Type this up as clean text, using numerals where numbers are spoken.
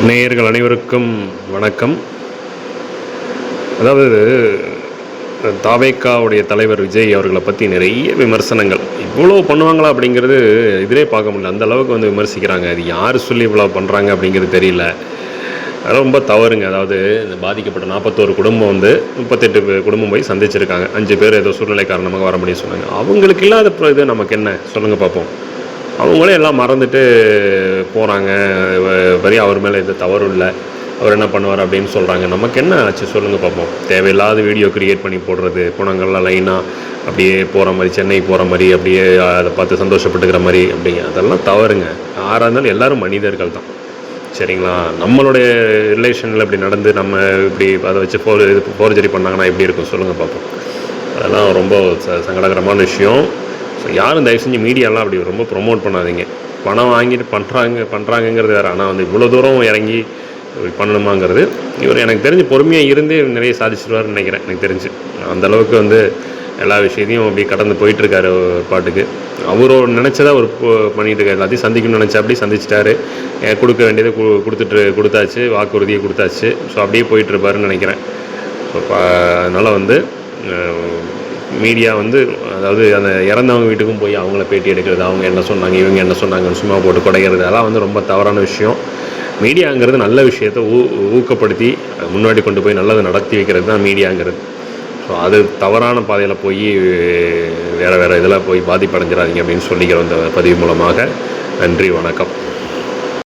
நேயர்கள் அனைவருக்கும் வணக்கம். அதாவது தாவேக்காவுடைய தலைவர் விஜய் அவர்களை பற்றி நிறைய விமர்சனங்கள். இவ்வளோ பண்ணுவாங்களா அப்படிங்கிறது இதிலே பார்க்க முடியல. அந்த அளவுக்கு வந்து விமர்சிக்கிறாங்க. அது யார் சொல்லி இவ்வளோ பண்ணுறாங்க அப்படிங்கிறது தெரியல. அதெல்லாம் ரொம்ப தவறுங்க. அதாவது இந்த பாதிக்கப்பட்ட 41 குடும்பம் வந்து 38 குடும்பம் போய் சந்திச்சிருக்காங்க. 5 பேர் ஏதோ சூழ்நிலை காரணமாக வர முடியும் சொன்னாங்க. அவங்களுக்கு இல்லாத இது நமக்கு என்ன சொல்லுங்கள் பார்ப்போம். அவங்களே எல்லாம் மறந்துட்டு போகிறாங்க. வரி அவர் மேலே எந்த தவறும் இல்லை, அவர் என்ன பண்ணுவார் அப்படின்னு சொல்கிறாங்க. நமக்கு என்ன ஆச்சு சொல்லுங்கள் பார்ப்போம். தேவையில்லாத வீடியோ க்ரியேட் பண்ணி போடுறது, குணங்கள்லாம் லைனாக அப்படியே போகிற மாதிரி, சென்னை போகிற மாதிரி, அப்படியே அதை பார்த்து சந்தோஷப்பட்டுக்கிற மாதிரி அப்படிங்க. அதெல்லாம் தவறுங்க. யாராக இருந்தாலும் எல்லோரும் மனிதர்கள் தான், சரிங்களா? நம்மளுடைய ரிலேஷனில் இப்படி நடந்து நம்ம இப்படி அதை வச்சு ஃபோர்ஜரி பண்ணாங்கன்னா எப்படி இருக்கும் சொல்லுங்கள் பார்ப்போம். அதெல்லாம் ரொம்ப சங்கடகரமான விஷயம். ஸோ யாரும் தயவு செஞ்சு மீடியாலாம் அப்படி ரொம்ப ப்ரொமோட் பண்ணாதீங்க. பணம் வாங்கிட்டு பண்ணுறாங்கங்கிறது வேறு. ஆனால் வந்து இவ்வளோ தூரம் இறங்கி பண்ணணுமாங்கிறது, இவர் எனக்கு தெரிஞ்சு பொறுமையாக இருந்து நிறைய சாதிச்சிடுவார்னு நினைக்கிறேன். எனக்கு தெரிஞ்சு அந்தளவுக்கு வந்து எல்லா விஷயத்தையும் அப்படி கடந்து போயிட்டுருக்காரு பாட்டுக்கு. அவரோ நினச்சதை அவர் பண்ணிகிட்டு இருக்காரு. எல்லாத்தையும் சந்திக்கணும்னு நினச்சா அப்படி சந்திச்சிட்டாரு. கொடுக்க வேண்டியதை கொடுத்தாச்சு, வாக்குறுதியை கொடுத்தாச்சு. ஸோ அப்படியே போயிட்டுருப்பாருன்னு நினைக்கிறேன். ஸோ அதனால் வந்து மீடியா வந்து, அதாவது அந்த இறந்தவங்க வீட்டுக்கும் போய் அவங்கள பேட்டி எடுக்கிறது, அவங்க என்ன சொன்னாங்க, இவங்க என்ன சொன்னாங்கன்னு சும்மா போட்டு குடைகிறது, அதெல்லாம் வந்து ரொம்ப தவறான விஷயம். மீடியாங்கிறது நல்ல விஷயத்தை ஊக்கப்படுத்தி முன்னாடி கொண்டு போய் நல்லதை நடத்தி வைக்கிறது தான் மீடியாங்கிறது. ஸோ அது தவறான பாதையில் போய் வேறு இதில் போய் பாதிப்படைஞ்சிடாதீங்க அப்படின்னு சொல்லிக்கிறோம் இந்த பதிவு மூலமாக. நன்றி, வணக்கம்.